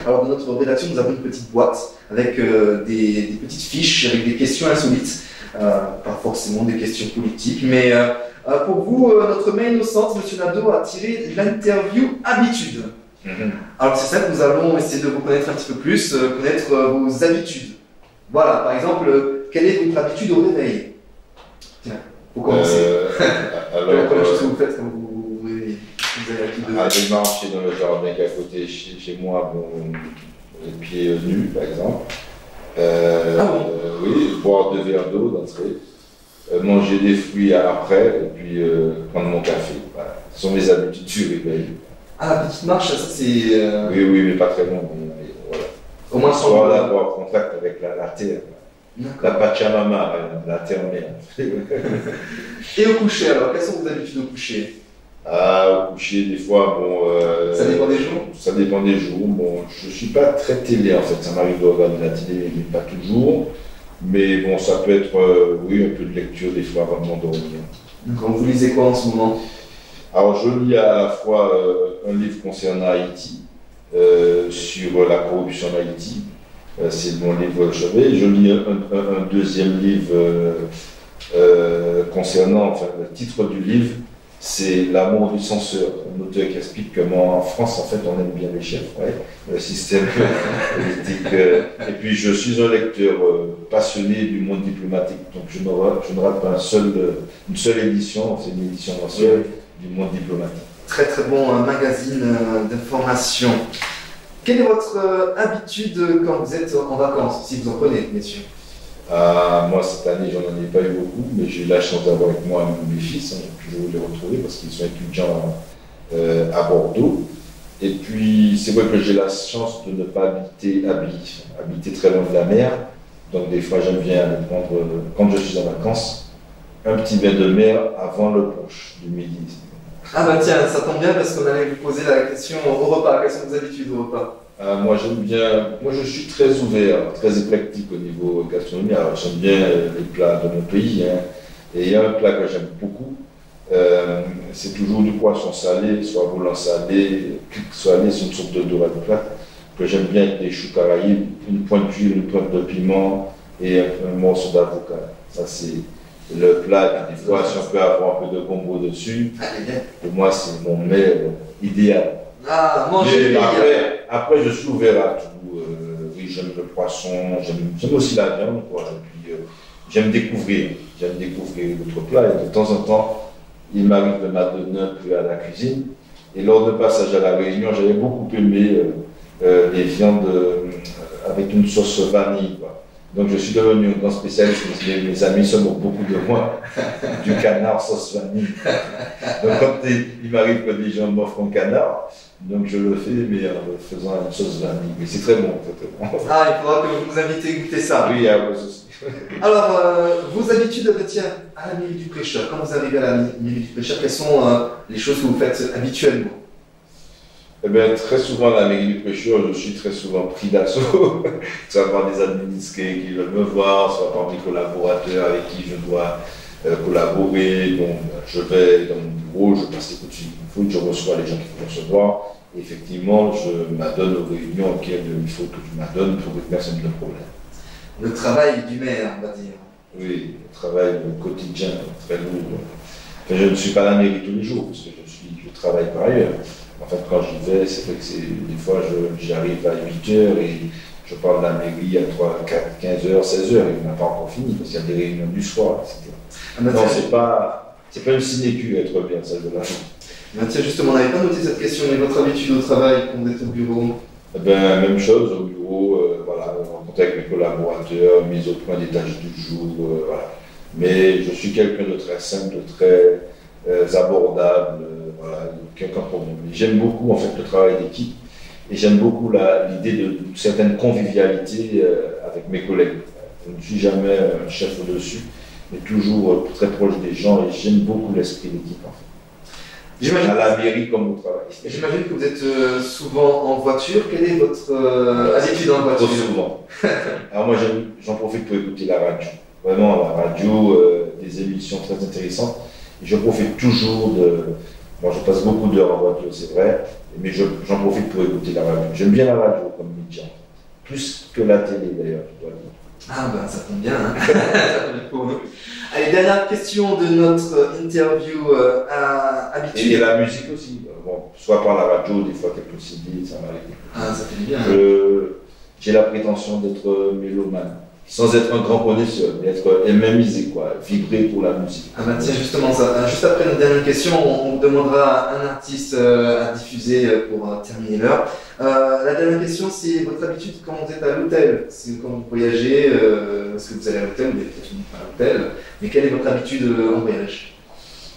Alors dans notre rédaction, nous avons une petite boîte avec des petites fiches, avec des questions insolites, pas forcément des questions politiques, mais pour vous, notre main innocente, Monsieur Nadeau, a tiré l'interview habitude. Alors c'est ça que nous allons essayer de vous connaître un petit peu plus, connaître vos habitudes. Voilà, par exemple, quelle est votre habitude au réveil? Tiens, pour commencer. Alors, quelle chose que vous faites quand vous réveillez? aller marcher dans le jardin qui est à côté chez moi, bon, les pieds nus par exemple. Oui, boire 2 verres d'eau d'entrée, manger des fruits après et puis prendre mon café. Voilà. Ce sont mes habitudes du réveil. Ah, la petite marche, ça c'est... Oui, mais pas très long. Voilà. Au moins sans... Soit d'avoir contact avec la terre. La Pachamama, la terre-mère. Et au coucher alors, quelles sont vos habitudes au coucher? Au coucher, des fois, bon... ça dépend des jours? Ça dépend des jours. Bon, je ne suis pas très télé en fait, ça m'arrive de regarder la télé, mais pas toujours. Mais bon, ça peut être, oui, un peu de lecture des fois avant de m'endormir. D'accord, vous lisez quoi en ce moment? Alors, je lis à la fois un livre concernant Haïti, sur la corruption en Haïti. C'est mon livre chevet. Je lis un deuxième livre concernant, enfin, le titre du livre, c'est L'amour du censeur, un auteur qui explique comment en France, en fait, on aime bien les chefs, ouais, le système politique. Et puis, je suis un lecteur passionné du monde diplomatique, donc je ne rate pas une seule édition, c'est une édition mensuelle du monde diplomatique. Très très bon magazine d'information. Quelle est votre habitude quand vous êtes en vacances, si vous en prenez, messieurs? Moi, cette année, j'en ai pas eu beaucoup, mais j'ai eu la chance d'avoir avec moi mes fils, hein, et puis je vais les retrouver parce qu'ils sont étudiants à Bordeaux. Et puis, c'est vrai que j'ai la chance de ne pas habiter très loin de la mer. Donc, des fois, j'aime bien aller prendre, quand je suis en vacances, un petit bain de mer avant le brunch du midi. Ah bah tiens, ça tombe bien parce qu'on allait vous poser la question au repas. Quelles sont vos habitudes au repas? Moi j'aime bien, moi je suis très ouvert, très éclectique au niveau gastronomie. Alors j'aime bien les plats de mon pays, hein. Et il y a un plat que j'aime beaucoup, c'est toujours du poisson salé, soit volant salé, salé, c'est une sorte de dorade plate que j'aime bien avec des choux caraïbes, une pointe d'huile, une pointe de piment et un morceau d'avocat. Ça c'est le plat, des fois si on peut avoir un peu de gombo dessus, pour moi c'est mon mets idéal. Ah, manger. Après, je suis ouvert à tout. Oui, j'aime le poisson, j'aime aussi la viande, quoi. Et puis, j'aime découvrir d'autres plats. Et de temps en temps, il m'arrive de m'adonner un peu à la cuisine. Et lors de passage à la Réunion, j'avais beaucoup aimé les viandes avec une sauce vanille, quoi. Donc, je suis devenu un grand spécialiste. Mes amis se moquent beaucoup de moi, du canard sauce vanille. Donc, quand il m'arrive que des gens m'offrent un canard, donc je le fais, mais en faisant une sauce vanille. Mais c'est très bon, très bon. Ah, il faudra que vous nous invitez à goûter ça. Oui, à vous aussi. Alors, vos habitudes, tiens, à la mairie du prêcheur, quand vous arrivez à la mairie du prêcheur, quelles sont les choses que vous faites habituellement? Eh bien, très souvent, à la mairie du prêcheur, je suis très souvent pris d'assaut, soit par des administrés qui veulent me voir, soit par mes collaborateurs avec qui je dois collaborer. Donc, je vais dans mon bureau, je passe les coups de fil, je reçois les gens qu'il faut recevoir. Et effectivement, je m'adonne aux réunions auxquelles il faut que je m'adonne pour que personne ne problème. Le travail du maire, on va dire. Oui, le travail quotidien, très lourd. Enfin, je ne suis pas à la mairie tous les jours, parce que je travaille par ailleurs. En fait, quand j'y vais, c'est vrai que des fois, j'arrive à 8 h et je parle de la mairie à 3, 4, 15 h, 16 h, et on n'a pas encore fini, parce qu'il y a des réunions du soir, etc. Non, c'est pas une sinécure être bien, celle-là. Tiens, justement, on n'avait pas noté cette question, mais votre habitude au travail quand vous êtes au bureau? Eh ben, même chose, au bureau, voilà, en contact avec mes collaborateurs, mise au point des tâches du jour, voilà. Mais je suis quelqu'un de très simple, de très abordable, voilà, aucun problème. J'aime beaucoup en fait le travail d'équipe et j'aime beaucoup l'idée d'une certaine convivialité avec mes collègues. Je ne suis jamais un chef au-dessus, mais toujours très proche des gens et j'aime beaucoup l'esprit d'équipe en fait. À la mairie comme au travail. J'imagine que vous êtes souvent en voiture. Quelle est votre habitude en voiture? Trop souvent. Alors moi j'en profite pour écouter la radio. Vraiment la radio, des émissions très intéressantes. Et je profite toujours Bon, je passe beaucoup d'heures en voiture, c'est vrai, mais j'en profite pour écouter la radio. J'aime bien la radio comme média, plus que la télé d'ailleurs, je dois dire. Ah ben ça tombe bien, hein. Ça tombe bien pour nous. Allez, dernière question de notre interview habituelle. Et la musique aussi, bon, soit par la radio, des fois quelques CD, ça m'arrive. Ah, ça fait bien. J'ai la prétention d'être mélomane, sans être un grand connaisseur, mais être MMisé, quoi, vibrer pour la musique. Ah bah tiens, justement, ça. Juste après notre dernière question, on vous demandera un artiste à diffuser pour terminer l'heure. La dernière question, c'est votre habitude quand vous êtes à l'hôtel. Quand vous voyagez, est-ce que vous allez à l'hôtel, vous n'êtes peut-être pas à l'hôtel, mais quelle est votre habitude en voyage?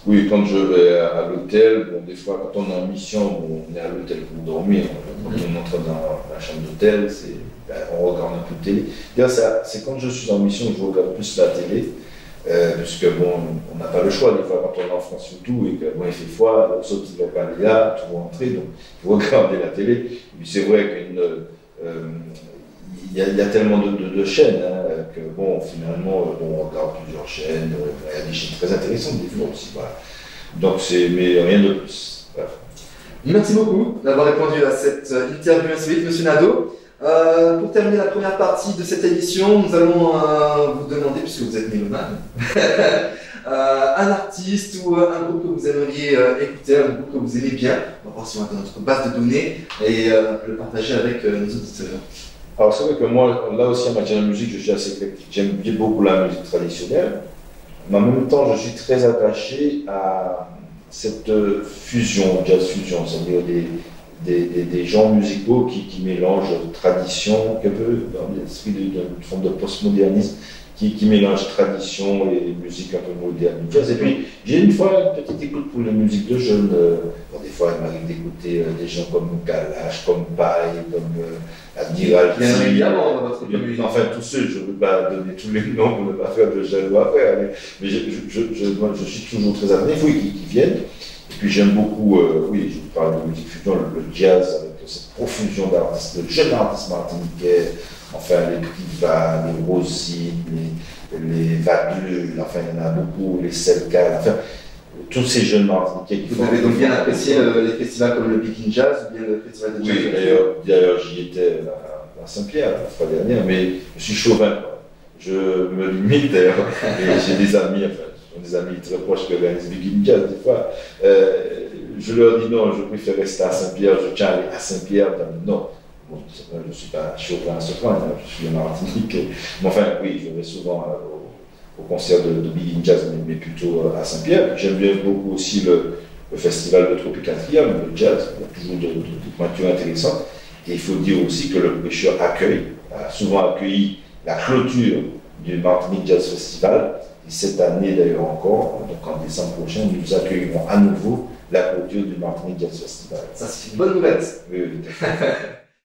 Oui, quand je vais à l'hôtel, bon, des fois, quand on est en mission, bon, on est à l'hôtel pour dormir. Quand on entre dans la chambre d'hôtel, on regarde un peu de télé. D'ailleurs, c'est quand je suis en mission que je regarde plus la télé, puisque bon, on n'a pas le choix, des fois, quand on est en France surtout, et que bon, il fait froid, on saute le là, tout va entrer, donc il faut regarder la télé. Et puis c'est vrai qu'il y a tellement de chaînes que bon, finalement, on regarde plusieurs chaînes, il y a des chaînes très intéressantes des fois aussi. Voilà. Donc mais rien de plus. Voilà. Merci beaucoup d'avoir répondu à cette interview insolite, Monsieur Nadeau. Pour terminer la première partie de cette émission, nous allons vous demander, puisque vous êtes mélomane, un artiste ou un groupe que vous aimeriez écouter, un groupe que vous aimez bien. On va voir si on va dans notre base de données et le partager avec nos auditeurs. Alors c'est vrai que moi, là aussi en matière de musique, je suis assez éclectique. J'aime bien beaucoup la musique traditionnelle, mais en même temps, je suis très attaché à cette fusion, jazz fusion, c'est-à-dire des genres musicaux qui mélangent tradition, un peu dans l'esprit d'une forme de postmodernisme, qui mélange tradition et musique un peu moderne. Et puis, j'ai une fois une petite écoute pour la musique de jeunes. Bon, des fois, il m'arrive d'écouter des gens comme Kalash, comme Paille, comme Admiral. Bien évidemment, dans votre communauté. Enfin, tous ceux, je ne veux pas donner tous les noms pour ne pas faire de jaloux après, mais je suis toujours très attaché. Il faut qu'ils viennent. Et puis, j'aime beaucoup, oui, je vous parle de musique fusion, le jazz, avec cette profusion d'artistes, de jeunes artistes martiniquais. Enfin, les Priva, les Rosines, les Vadul, enfin, il y en a beaucoup, les Selka, enfin, tous ces jeunes Martiniquais qui font. Vous avez donc bien apprécié les festivals comme le Big in Jazz ou bien le festival de jazz? Oui, d'ailleurs, j'y étais à Saint-Pierre la fois dernière, mais je suis chauvin, quoi. Je me limite d'ailleurs, et j'ai des amis, enfin, des amis très proches qui organisent Big in Jazz des fois. Je leur dis non, je préfère rester à Saint-Pierre, je tiens à aller à Saint-Pierre, non. Bon, je ne suis pas chauvin à ce point, je suis en Martinique. Mais enfin, oui, je vais souvent au concert de Big in Jazz, mais plutôt à Saint-Pierre. J'aime bien beaucoup aussi le festival de Tropicatria, le jazz, il y a toujours de pointures intéressantes. Et il faut dire aussi que le pêcheur a souvent accueilli la clôture du Martinique Jazz Festival. Et cette année d'ailleurs encore, donc en décembre prochain, nous accueillerons à nouveau la clôture du Martinique Jazz Festival. Ça, c'est une bonne nouvelle. Oui, oui.